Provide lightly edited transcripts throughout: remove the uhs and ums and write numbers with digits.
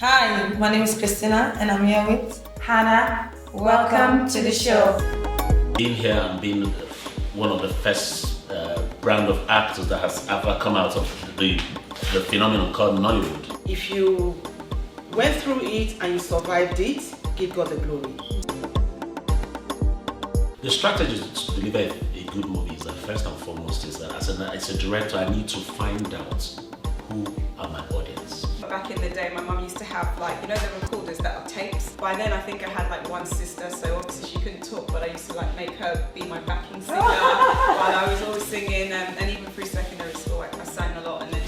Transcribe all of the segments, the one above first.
Hi, my name is Christina and I'm here with Hannah. Welcome to the show. Being here and being one of the first brand of actors that has ever come out of the phenomenon called Nollywood. If you went through it and you survived it, give God the glory. The strategy to deliver a good movie is that first and foremost is that as a director I need to find out who are my audience. Back in the day, my mum used to have the recorders that are tapes. By then I think I had one sister, so obviously she couldn't talk, but I used to make her be my backing singer while I was always singing, and even through secondary school I sang a lot and then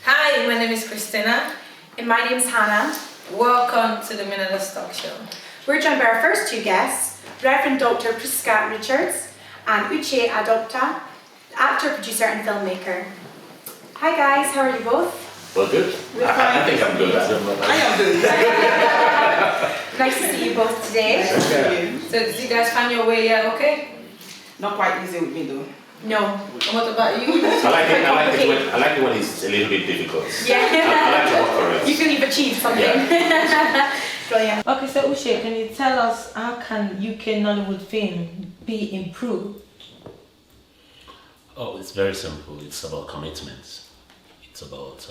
Hi, my name is Christina. And my name's Hannah. Welcome to the DMD Talk Show. We're joined by our first two guests, Reverend Dr. Priska Richards and Uche Adopta, actor, producer and filmmaker. Hi guys, how are you both? Well, good. I think I'm good. I don't know. I am doing Nice to see you both today. So did you guys find your way here okay? Not quite easy with me though. No. And what about you? I like it when it's a little bit difficult. Yeah. I like to work for it. You feel you've achieved something. Brilliant. Okay, so Uche, can you tell us how can UK Nollywood film be improved? Oh, it's very simple. It's about commitment. It's about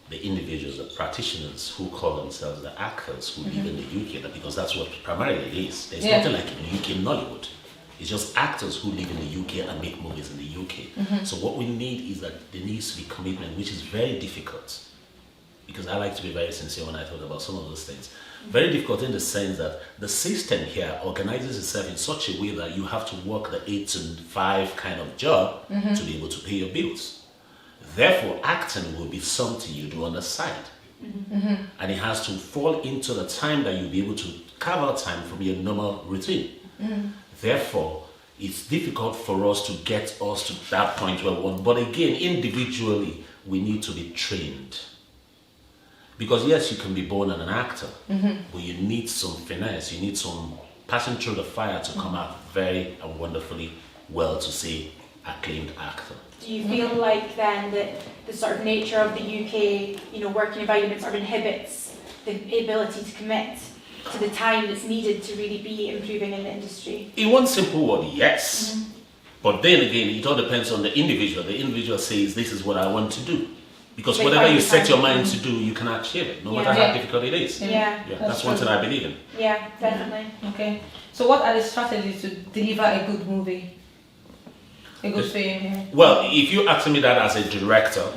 the individuals, the practitioners who call themselves the actors who live in the UK, because that's what primarily it is. There's nothing like UK Nollywood. It's just actors who live in the UK and make movies in the UK. So what we need is that there needs to be commitment, which is very difficult. Because I like to be very sincere when I talk about some of those things. Very difficult in the sense that the system here organizes itself in such a way that you have to work the 8 to 5 kind of job to be able to pay your bills. Therefore, acting will be something you do on the side. And it has to fall into the time that you'll be able to carve out time from your normal routine. Therefore, it's difficult for us to get us to that point where we want. But again, individually, we need to be trained. Because yes, you can be born an actor, but you need some finesse, you need some passing through the fire to come out very and wonderfully well to say acclaimed actor. Do you feel like then that the sort of nature of the UK, working environment sort of inhibits the ability to commit to the time that's needed to really be improving in the industry? In one simple word, yes. But then again, it all depends on the individual. The individual says, this is what I want to do. Because whatever you set your mind to do, you can achieve it, no matter how difficult it is. That's one thing I believe in. Yeah, definitely. Okay. So what are the strategies to deliver a good movie? A good film? Well, if you ask me that as a director,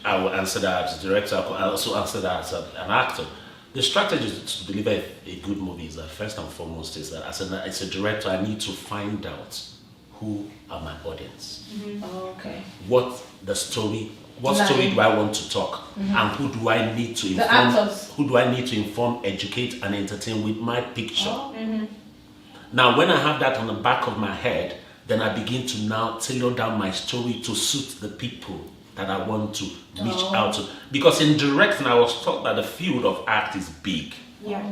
I will answer that as a director. I also answer that as an actor. The strategy to deliver a good movie is that first and foremost is that as a director, I need to find out who are my audience. Okay. What story do I want to talk, and who do I need to inform? The actors. Who do I need to inform, educate, and entertain with my picture? Now, when I have that on the back of my head, then I begin to now tailor down my story to suit the people that I want to reach out to. Because in directing, I was taught that the field of art is big. Yeah.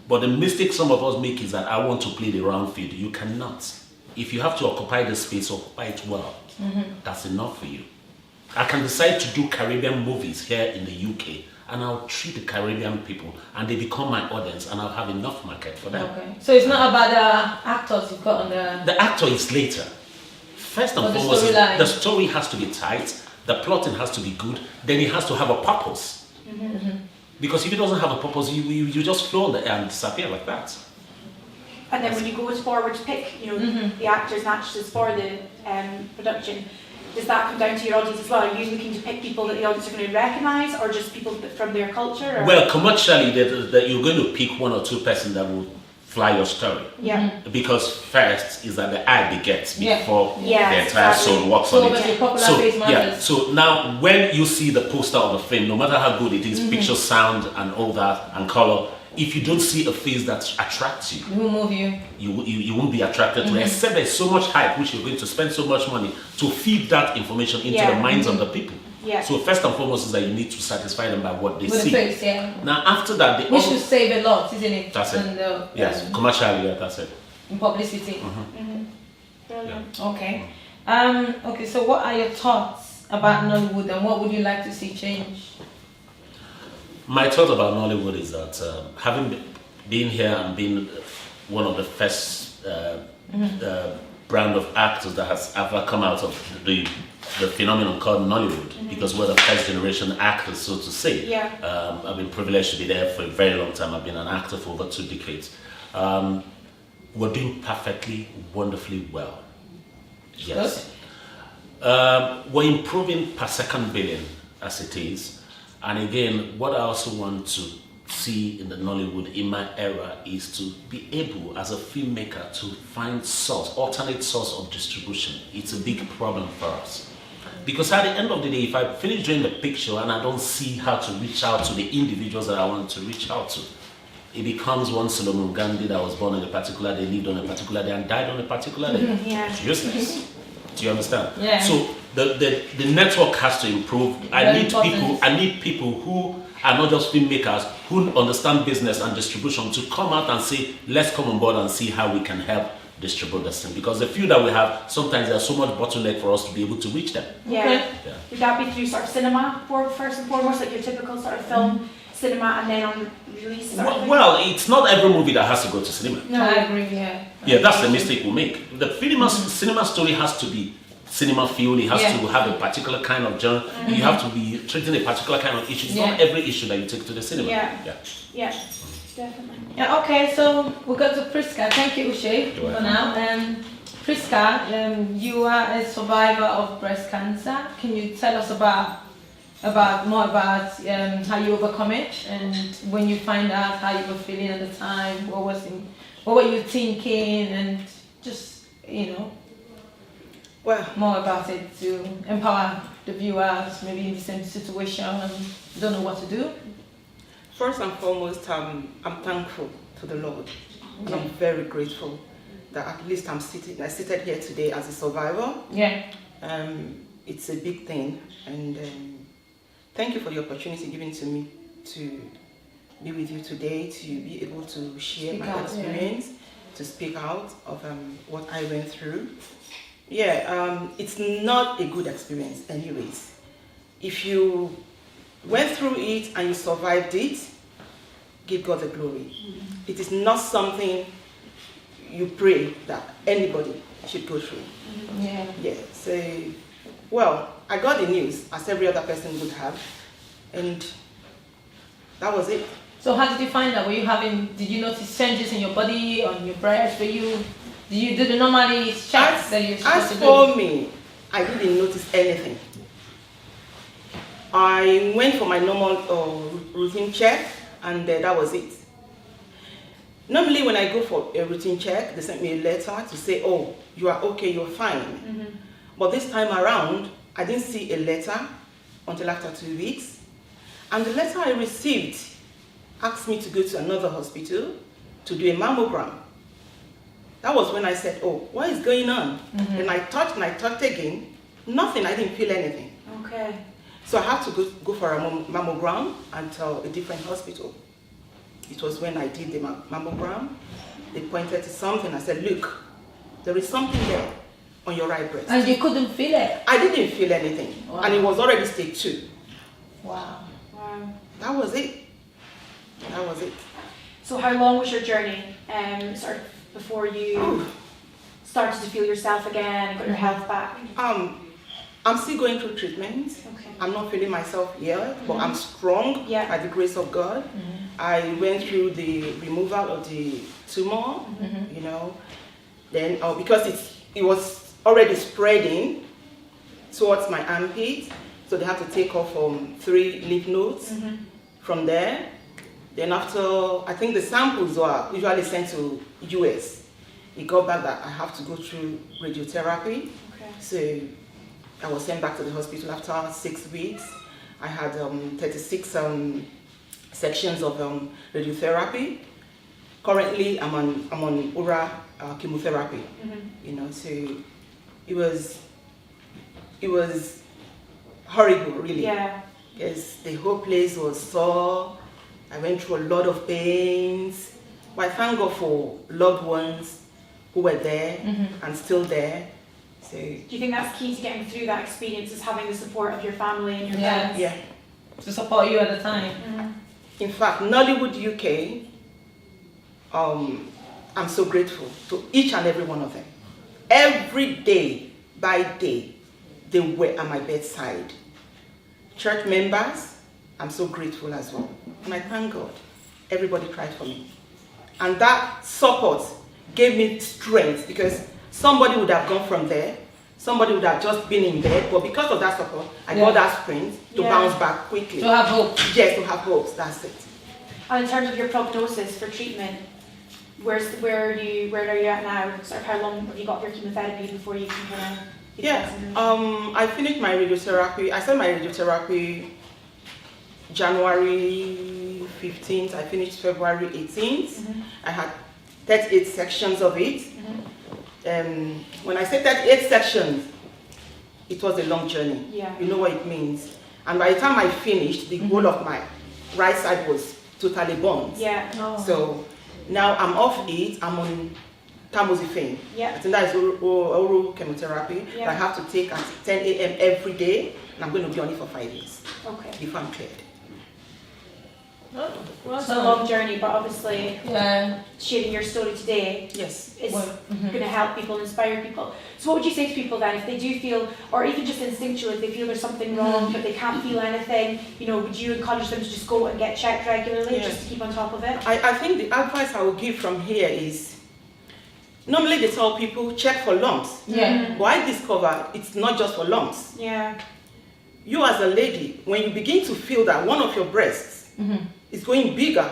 But the mistake some of us make is that I want to play the round field. You cannot. If you have to occupy the space, occupy it well. That's enough for you. I can decide to do Caribbean movies here in the UK, and I'll treat the Caribbean people, and they become my audience, and I'll have enough market for them. Okay. So it's not about the actors you've got on the... The actor is later. First and foremost, the story has to be tight, the plotting has to be good, then it has to have a purpose. Because if it doesn't have a purpose, you just flow on the air and disappear like that. And then when you go forward to pick, the actors and actresses for the production, does that come down to your audience as well? Are you looking to pick people that the audience are going to recognise, or just people from their culture? Or? Well, commercially, that you're going to pick one or two persons that will fly your story. Yeah. Because first is that the eye begets before the entire exactly. soul works So on it. So now when you see the poster of the film, no matter how good it is, picture, sound, and all that, and color, if you don't see a face that attracts you, it will move you. You won't be attracted to it, except there's so much hype which you're going to spend so much money to feed that information into the minds of the people. Yeah. So first and foremost is that you need to satisfy them by what they With see. the face, yeah. Now after that, they Which should save a lot, isn't it? That's it. And, yes, commercially, yeah, that's it. in publicity. Mm-hmm. Brilliant. Okay. Okay, so what are your thoughts about Nollywood and what would you like to see change? My thought about Nollywood is that having been here and being one of the first brand of actors that has ever come out of the phenomenon called Nollywood, because we're the first generation actors, so to say. Yeah. I've been privileged to be there for a very long time. I've been an actor for over 2 decades. We're doing perfectly, wonderfully well. Yes. We're improving per second billion as it is. And again, what I also want to see in the Nollywood in my era is to be able, as a filmmaker, to find alternate source of distribution. It's a big problem for us. Because at the end of the day, if I finish doing the picture and I don't see how to reach out to the individuals that I want to reach out to, it becomes one Solomon Gandhi that was born on a particular day, lived on a particular day, and died on a particular day. Yeah. It's useless. Do you understand? Yeah. So the network has to improve. I need people who are not just filmmakers, who understand business and distribution, to come out and say, let's come on board and see how we can help distribute this thing. Because the few that we have, sometimes there's so much bottleneck for us to be able to reach them. Yeah. Okay. Yeah. Would that be through sort of cinema first and foremost, like your typical sort of film, cinema, and then on release? Sort of thing? Well, it's not every movie that has to go to cinema. No. I agree, yeah. Yeah, that's the mistake we make. The cinema story has to be cinema feel. It has to have a particular kind of genre. You have to be treating a particular kind of issue. It's not every issue that you take to the cinema. Yeah. Yeah, definitely. Yeah, okay, so we'll go to Priska. Thank you, Ushe, You're for welcome. now. Priska, you are a survivor of breast cancer. Can you tell us more about how you overcome it, and when you find out how you were feeling at the time, what were you thinking, and just, Well, more about it to empower the viewers, maybe in the same situation and don't know what to do? first and foremost, I'm thankful to the Lord. And I'm very grateful that at least I seated here today as a survivor. Yeah. It's a big thing, and thank you for the opportunity given to me to be with you today, to be able to share Speak my out, experience, to speak out of what I went through. Yeah, it's not a good experience anyways. If you went through it and you survived it, give God the glory. It is not something you pray that anybody should go through. Yeah. Yeah, so, well, I got the news as every other person would have, and that was it. So how did you find out? Did you notice changes in your body, on your breast? Did you do the normally checks that you're supposed As to do? for me, I didn't notice anything. I went for my normal routine check, and that was it. Normally when I go for a routine check, they sent me a letter to say, oh, you are okay, you're fine. But this time around, I didn't see a letter until after 2 weeks. And the letter I received asked me to go to another hospital to do a mammogram. That was when I said, oh, what is going on? And I touched again, nothing, I didn't feel anything. Okay. So I had to go for a mammogram at a different hospital. It was when I did the mammogram, they pointed to something. I said, look, there is something there on your right breast. And you couldn't feel it? I didn't feel anything. Wow. And it was already stage 2. Wow. Wow. That was it. That was it. So how long was your journey, sort of before you started to feel yourself again and got your health back? I'm still going through treatment. Okay. I'm not feeling myself yet, but I'm strong by the grace of God. I went through the removal of the tumor, then because it was already spreading towards my armpit, so they had to take off 3 lymph nodes from there. Then after, I think the samples were usually sent to US. It got back that I have to go through radiotherapy. Okay. So I was sent back to the hospital after 6 weeks. I had 36 sections of radiotherapy. Currently, I'm on oral chemotherapy. So it was horrible, really. Yeah. Because the whole place was sore. I went through a lot of pains. But I thank God for loved ones who were there and still there. So Do you think that's key to getting through that experience, is having the support of your family and your Yeah. friends? yeah. To support you at the time. In fact, Nollywood UK, I'm so grateful to each and every one of them. Every day by day, they were at my bedside. Church members, I'm so grateful as well. And I thank God. Everybody cried for me. And that support gave me strength, because somebody would have gone from there, somebody would have just been in bed, but because of that support, I got that strength to bounce back quickly. To have hope. Yes, to have hopes, that's it. And in terms of your prognosis for treatment, where are you at now? Sort of how long have you got your chemotherapy before you can kind of... Yeah, I finished my radiotherapy. I started my radiotherapy January 15th. I finished February 18th. I had 38 sections of it. When I say 38 sections, it was a long journey. Yeah. You know what it means. And by the time I finished, the whole of my right side was totally burnt. Yeah. So now I'm off it. I'm on tamoxifen. Yeah. I think that is oral chemotherapy Yeah. that I have to take at 10 a.m. every day, and I'm going to be on it for 5 days Okay. before I'm cleared. Well It's a done. long journey, but obviously Yeah. sharing your story today Yes. is Well, going to help people, inspire people. So what would you say to people then, if they do feel, or even just instinctually, if they feel there's something wrong, but they can't feel anything, would you encourage them to just go and get checked regularly, Yes. just to keep on top of it? I think the advice I will give from here is, normally they tell people check for lumps. Yeah. But I discovered it's not just for lumps. Yeah. You as a lady, when you begin to feel that one of your breasts is going bigger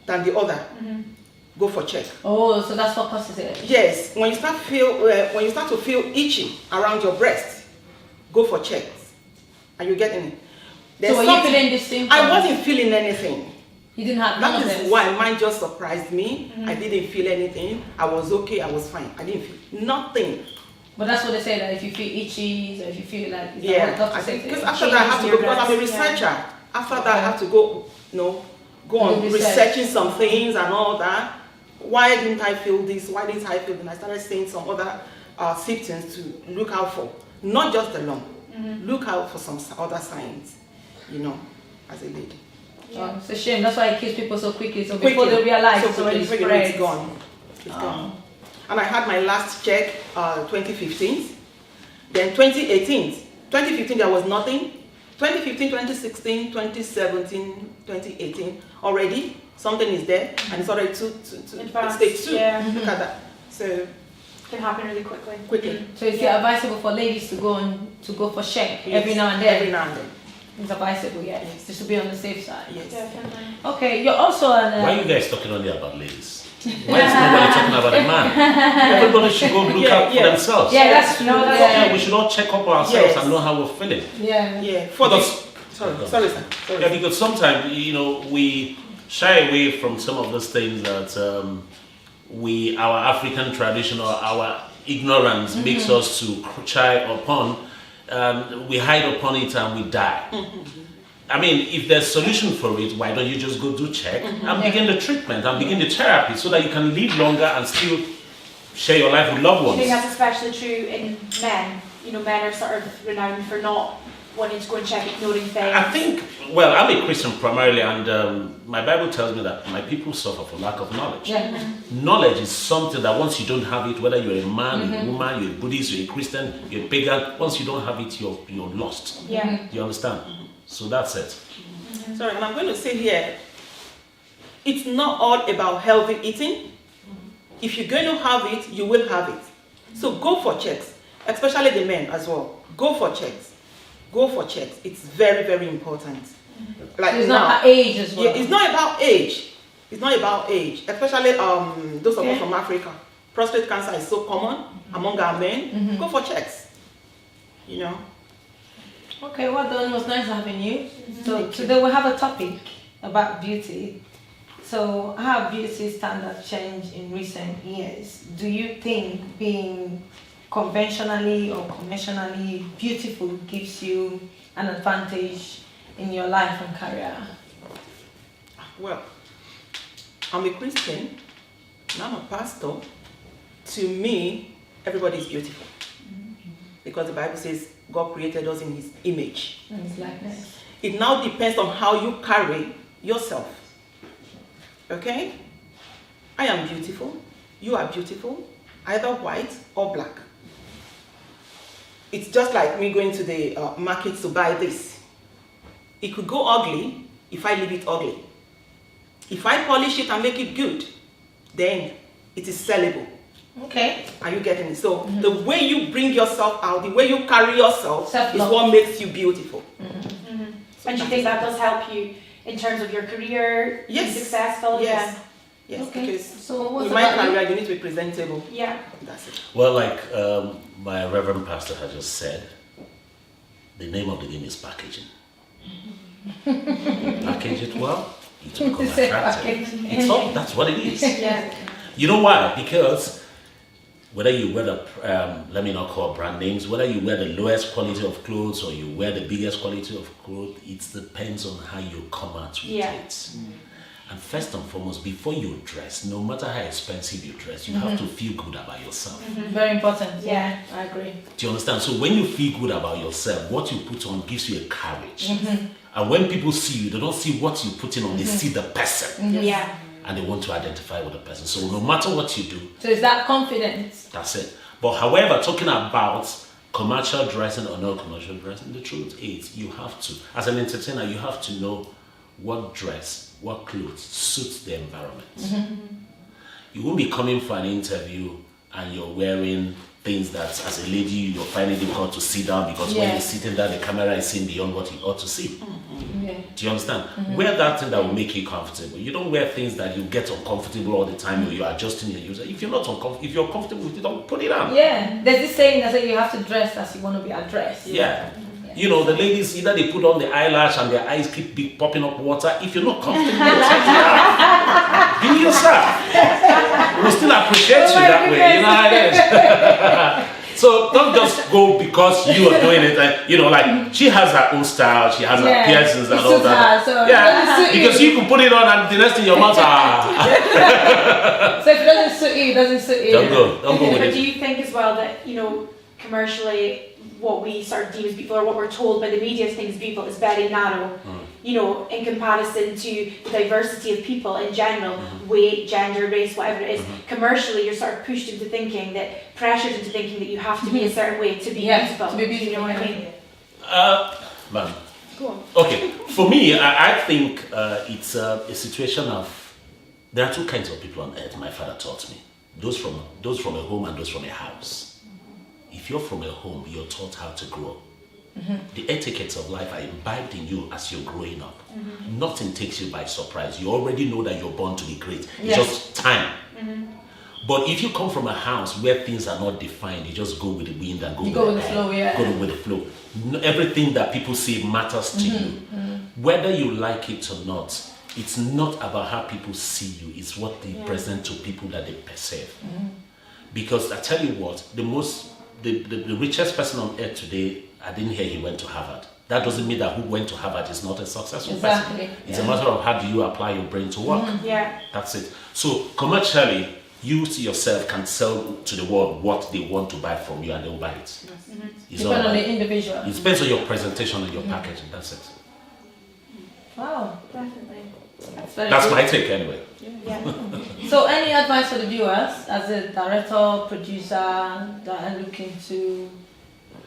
than the other, go for check. Oh, so that's what causes it. Yes, when you start to feel itchy around your breast, go for checks. Are you getting it? So were you feeling the symptoms? I wasn't feeling anything. You didn't have none That of is this? why mine just surprised me. I didn't feel anything. I was okay. I was fine. I didn't feel nothing. But that's what they say, that if you feel itchy, or if you feel like... is that Yeah, what doctor I said think to because you? after that I have to go, because I'm a Changes your researcher. After that I Okay. have to go, go on Do research. researching some things and all that. Why didn't I feel this? Why didn't I feel that? And I started seeing some other symptoms to look out for. Not just the lump. Look out for some other signs, as a lady. Oh, it's a shame. That's why it kills people so quickly. So Quickly. before they realize So it's already quickly, before you know spread. it's gone. It's gone. And I had my last check 2015. Then 2018. 2015 there was nothing. 2015, 2016, 2017, 2018. Already something is there, and it's already Advanced, stage 2. yeah. Look at that. So It can happen really quickly. quickly. So it's advisable for ladies to go for check Yes, every now and then. Every now and then. It's advisable, yes, just to be on the safe side. Yes. Definitely. Okay, you're also an... Why are you guys talking only about ladies? Why is nobody talking about a man? Everybody should go look out for themselves. Yeah, that's true. No, that's Yeah, we should all check up on ourselves Yes. and know how we're feeling. Yeah. Yeah. For Because- sorry, sir. Sorry. Yeah, because sometimes, we shy away from some of those things that our African tradition or our ignorance makes us to shy upon. We hide upon it and we die. I mean, if there's solution for it, why don't you just go do check and begin the treatment and begin the therapy so that you can live longer and still share your life with loved I think ones? that's especially true in men. Men are sort of renowned for not wanting to go and check, ignoring things. I think, well, I'm a Christian primarily, and my Bible tells me that my people suffer for lack of knowledge. Yeah. Knowledge is something that once you don't have it, whether you're a man, a woman, you're a Buddhist, you're a Christian, you're a pagan, once you don't have it, you're lost. Yeah. Do you understand? So that's it. Sorry, and I'm going to say here, it's not all about healthy eating. If you're going to have it, you will have it. So go for checks, especially the men as well. Go for checks. Go for checks. It's very, very important. Like It's now, not about age as well. yeah, it's not about age. It's not about age, especially those of us from Africa. Prostate cancer is so common among our men. Go for checks. Okay, well done. It was nice having you. So today we have a topic about beauty. So how have beauty standards changed in recent years? Do you think being conventionally or conventionally beautiful gives you an advantage in your life and career? Well, I'm a Christian, and I'm a pastor. To me, everybody is beautiful. Because the Bible says God created us in His image. And his likeness. It now depends on how you carry yourself. Okay? I am beautiful. You are beautiful. Either white or black. It's just like me going to the market to buy this. It could go ugly if I leave it ugly. If I polish it and make it good, then it is sellable. Okay. Are you getting it? So the way you bring yourself out, the way you carry yourself is what makes you beautiful. And do you think that does help you in terms of your career, Yes. being successful? Yes. Yes, Okay. because So what's in my about you? career, you need to be presentable. Yeah. That's it. Well, like my Reverend Pastor has just said, the name of the game is packaging. Package it well, it will become attractive. It's all, that's what it is. Yeah. You know why? Because whether you wear the, let me not call brand names, whether you wear the lowest quality of clothes or you wear the biggest quality of clothes, it depends on how you come out with it. And first and foremost, before you dress, no matter how expensive you dress, you have to feel good about yourself. Very important. Yeah, I agree. Do you understand? So when you feel good about yourself, what you put on gives you a courage. And when people see you, they don't see what you put on, they see the person. Yeah. And they want to identify with the person. So no matter what you do, So is that confidence? that's it. But however, talking about commercial dressing or not commercial dressing, the truth is you have to, as an entertainer, you have to know what dress, what clothes suits the environment. You won't be coming for an interview and you're wearing things that as a lady you're finding it difficult to sit down because when you're sitting down the camera is seeing beyond what you ought to see. Yeah. Do you understand? Wear that thing that will make you comfortable. You don't wear things that you get uncomfortable all the time or you're adjusting your user. If you're not uncomfortable, if you're comfortable with it, don't put it on. Yeah. There's this saying that says you have to dress as you want to be addressed. Yeah. You know, the ladies, either they put on the eyelash and their eyes keep popping up water. If you're not comfortable, take it out. Be yourself. We'll still appreciate you that way. You know how it is. So don't just go because you are doing it. And, you know, like she has her own style. She has her piercings and all that. So because you can put it on and the next thing your mouth So if it doesn't suit you, it doesn't suit you. Don't go with But it. do you think as well that, you know, commercially, what we sort of deem as beautiful or what we're told by the media as things beautiful is very narrow, you know, in comparison to the diversity of people in general, weight, gender, race, whatever it is. Commercially, you're sort of pushed into thinking that, pressured into thinking that you have to be a certain way to be beautiful. To be beautiful. You know what I mean? Man. Go on. Okay, for me, I think it's a situation of, there are two kinds of people on earth, my father taught me. Those from a home and those from a house. If you're from a home, you're taught how to grow. The etiquettes of life are imbibed in you as you're growing up. Nothing takes you by surprise. You already know that you're born to be great. It's just time. But if you come from a house where things are not defined, you just go with the wind and You go with the flow, yeah. Go with the flow. Everything that people say matters to you. Whether you like it or not, it's not about how people see you. It's what they present to people that they perceive. Because I tell you what, the richest person on earth today, I didn't hear he went to Harvard. That doesn't mean that who went to Harvard is not a successful person. It's a matter of how do you apply your brain to work. Yeah. That's it. So commercially, you yourself can sell to the world what they want to buy from you and they will buy it. It's all Depend on about- the individual. It depends on your presentation and your packaging. That's it. Wow. Definitely. That's my take anyway. Yeah. So any advice for the viewers as a director, producer that are looking to,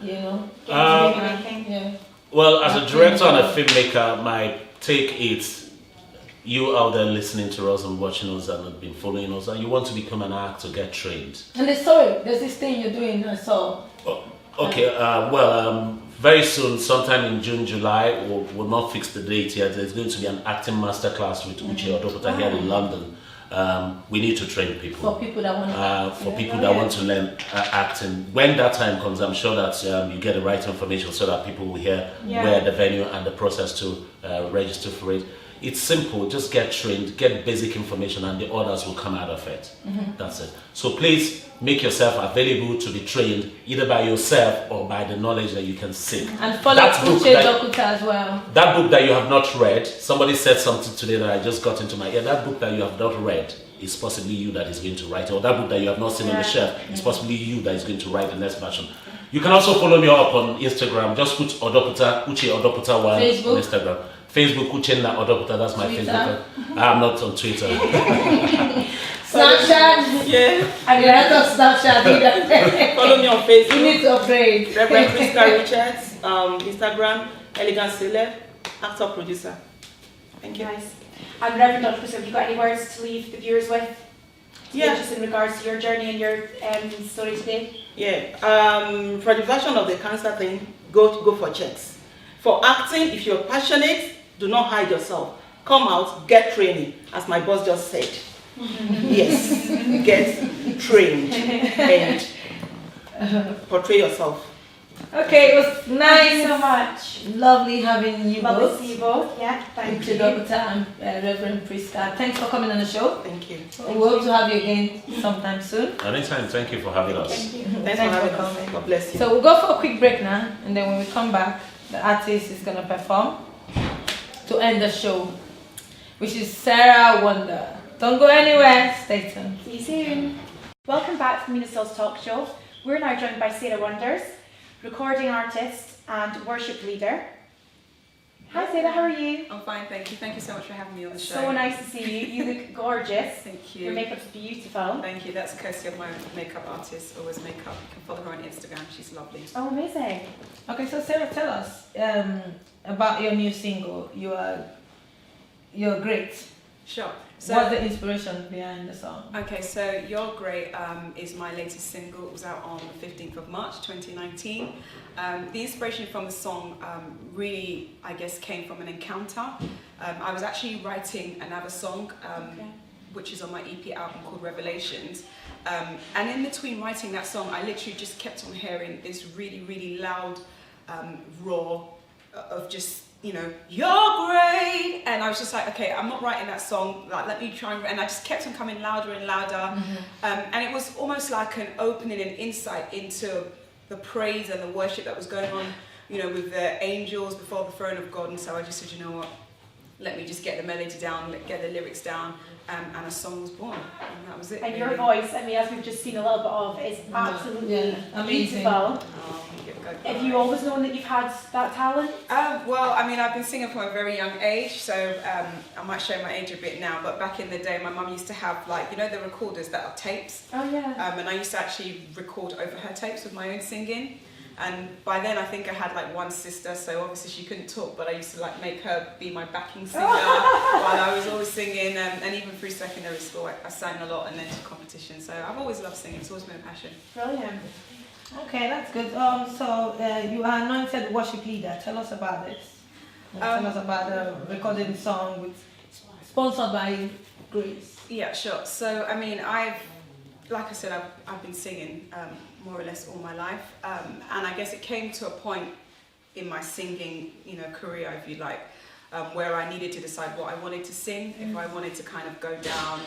you know? Maybe making. Yeah. Well, as a director and a filmmaker, my take is you out there listening to us and watching us and have been following us and you want to become an actor, get trained. And there's this thing you're doing, I saw. Okay, very soon, sometime in June, July, we'll not fix the date yet. There's going to be an acting masterclass with Uche Odopota here in London. We need to train people. For people that want to want to learn acting. When that time comes, I'm sure that you get the right information so that people will hear where the venue and the process to register for it. It's simple. Just get trained, get basic information, and the others will come out of it. That's it. So please make yourself available to be trained either by yourself or by the knowledge that you can seek. And follow Uche Dokuta as well. That book that you have not read, somebody said something today that I just got into my ear. That book that you have not read is possibly you that is going to write it. Or that book that you have not seen on the shelf is possibly you that is going to write the next version. You can also follow me up on Instagram. Just put Odoputa, Uche Odoputa 1 on Instagram. Facebook, Uchenna Odoputa, that's my Twitter. Facebook. I'm not on Twitter. Snapchat? Yeah. I did not have Snapchat either. Follow me on Facebook. You need to upgrade. Reverend Priska Richards, Instagram, Elegant Celeb, actor producer. Thank you. Nice. And Reverend Dr. Priscilla, have you got any words to leave the viewers with? Yeah. Just in regards to your journey and your story today? Yeah. For the version of the cancer thing, go for checks. For acting, if you're passionate, do not hide yourself. Come out, get training, as my boss just said. Yes, get trained and portray yourself. Okay, it was nice. Thank you so much. Lovely having you Lovely both. to see you both. Yeah, thank Uche you. Dokuta and Reverend Priska. Thanks for coming on the show. Thank you. We hope to have you again sometime soon. Anytime, thank you for having us. Thank you. Thanks for having us. God bless you. So we'll go for a quick break now, and then when we come back, the artist is going to perform to end the show, which is Sarah Wonder. Don't go anywhere, stay tuned. See you soon. Welcome back to the DMD Talk Show. We're now joined by Sarah Wonders, recording artist and worship leader. Hi Sarah, how are you? I'm fine, thank you. Thank you so much for having me on the show. So nice to see you. You look gorgeous. Thank you. Your makeup's beautiful. Thank you. That's courtesy of my makeup artist, Always Makeup. You can follow her on Instagram. She's lovely. Oh, amazing. Okay, so Sarah, tell us about your new single. You're great. Sure. What's the inspiration behind the song? Okay, so You're Great is my latest single. It was out on the 15th of March 2019. The inspiration from the song really, I guess, came from an encounter. I was actually writing another song, which is on my EP album called Revelations. And in between writing that song, I literally just kept on hearing this really, really loud roar of just, you know, you're great, and I was just like, okay, I'm not writing that song, like let me try and I just kept on coming louder and louder, and it was almost like an opening and insight into the praise and the worship that was going on, you know, with the angels before the throne of God. And so I just said, you know what, let me just get the melody down, get the lyrics down, and a song was born, and that was it. And really. your voice, I mean, as we've just seen a little bit of, is absolutely amazing. beautiful. Oh, thank you. Have you always known that you've had that talent? Well, I mean, I've been singing from a very young age, so I might show my age a bit now, but back in the day, my mum used to have, like, you know, the recorders that are tapes? Oh, yeah. And I used to actually record over her tapes with my own singing. And by then, I think I had like one sister, so obviously she couldn't talk, but I used to like make her be my backing singer while I was always singing. And even through secondary school, I sang a lot and then to competition. So I've always loved singing. It's always been a passion. Brilliant. Okay, that's good. So you are anointed worship leader. Tell us about this. Tell us about the recording song with, sponsored by Grace. Yeah, sure. So I mean, like I said, I've been singing more or less all my life, and I guess it came to a point in my singing, you know, career, if you like, where I needed to decide what I wanted to sing, if I wanted to kind of go down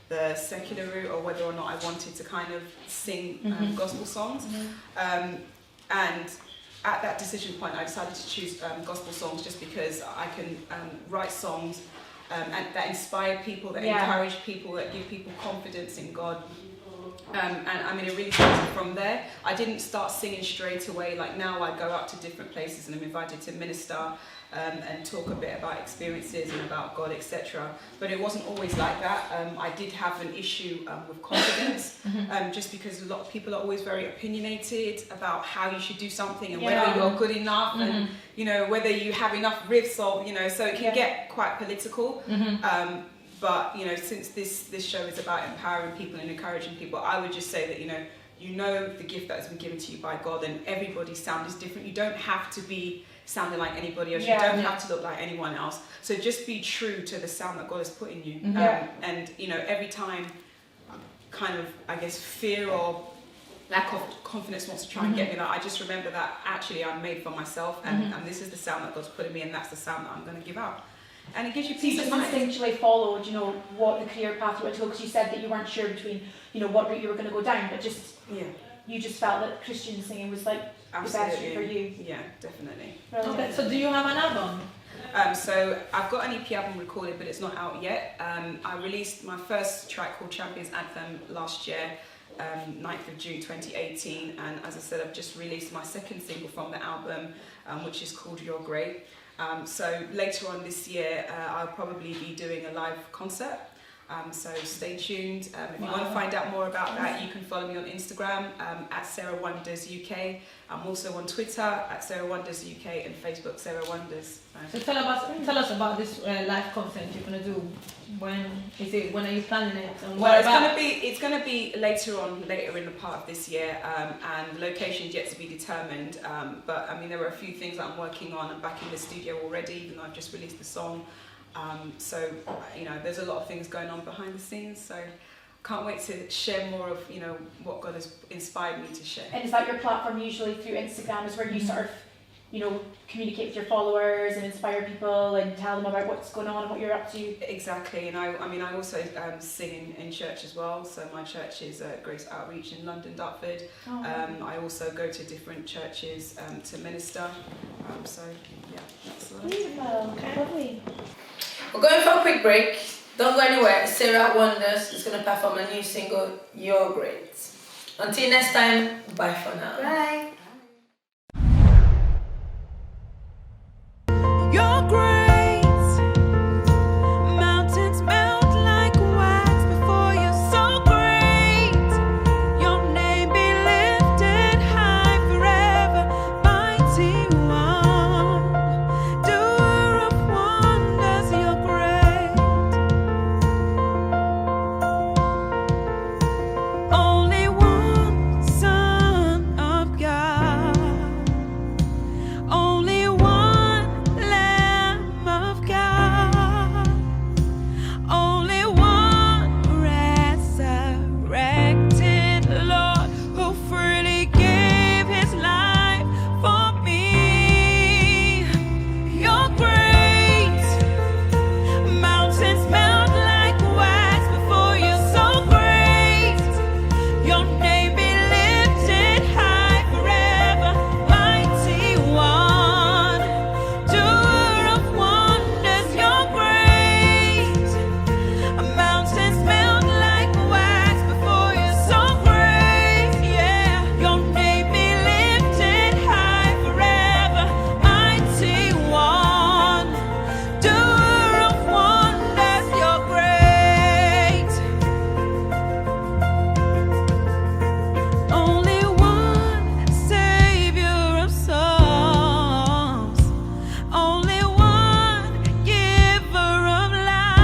the secular route or whether or not I wanted to kind of sing gospel songs. And at that decision point, I decided to choose gospel songs just because I can write songs and that inspire people, that encourage people, that give people confidence in God. And I mean, it really started from there. I didn't start singing straight away. Like now I go out to different places and I'm invited to minister and talk a bit about experiences and about God, etc. But it wasn't always like that. I did have an issue with confidence, just because a lot of people are always very opinionated about how you should do something and whether you're good enough and, you know, whether you have enough riffs or, you know, so it can get quite political. But, you know, since this show is about empowering people and encouraging people, I would just say that, you know the gift that has been given to you by God, and everybody's sound is different. You don't have to be sounding like anybody else. You don't have to look like anyone else. So just be true to the sound that God has put in you. And, you know, every time kind of, I guess, fear or lack of confidence wants to try and get me, that I just remember that actually I'm made for myself, and this is the sound that God's put in me, and that's the sound that I'm going to give out. and it gives you So you peace just of mind. instinctually followed, what the career path you were to go, because you said that you weren't sure between, what route you were going to go down, but you just felt that Christian singing was like the best route for you. Yeah, definitely. Okay, so do you have an album? So I've got an EP album recorded, but it's not out yet. I released my first track called Champions Anthem last year, 9th of June 2018, and as I said, I've just released my second single from the album, which is called You're Great. So later on this year, I'll probably be doing a live concert. So stay tuned. If you want to find out more about that, you can follow me on Instagram at Sarah Wonders UK. I'm also on Twitter at Sarah Wonders UK and Facebook Sarah Wonders. So tell us about this live concert you're gonna do. When is it? When are you planning it? And Well, it's gonna be later in the part of this year, and the location's yet to be determined. But I mean, there were a few things that I'm working on. I'm back in the studio already, even though I've just released the song. So there's a lot of things going on behind the scenes. So can't wait to share more of what God has inspired me to share. And is that your platform usually through Instagram? Is where you sort of communicate with your followers and inspire people and tell them about what's going on and what you're up to? Exactly, and I also sing in church as well. So my church is Grace Outreach in London, Dartford. I also go to different churches to minister. So yeah, that's the Beautiful. Okay. Lovely. We're going for a quick break. Don't go anywhere. Sarah Wonders is going to perform a new single, You're Great. Until next time, bye for now. Bye. You're great. Mountains melt like wax before you. So great. Your name be lifted high forever. Mighty one, doer of wonders. You're great. Only one Son of God. Only one Lamb of God. Only one resurrected Lord who freely gave his life for me. You're great. Mountains melt like wax before you. So great. Your name be lifted high forever. Mighty one, doer of wonders. You're great. Mountains melt like wax before you. So great, yeah. Your name be lifted high forever. Mighty one, doer of wonders. You're great. Only one Savior of souls. Only one giver of life.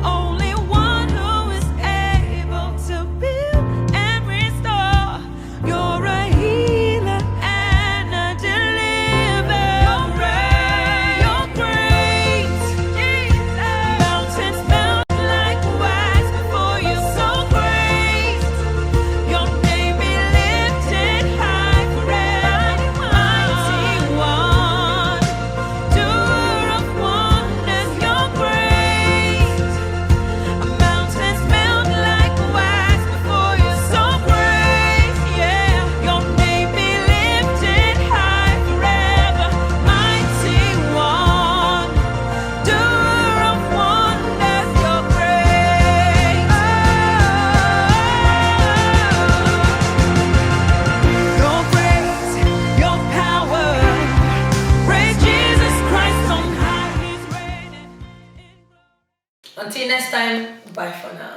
Only one who is able to build and restore. You're a healer and a deliverer. You're great. Mountains melt like wax before you. So great. Your name be lifted high forever. Mighty one, doer of wonders. You're great. Mountains melt like wax before you. So great, yeah. Your name be lifted high forever. Mighty one, doer of wonders. You're great. You're great. Your power. Praise Jesus Christ on high. He's reigning. Until next time, bye for now.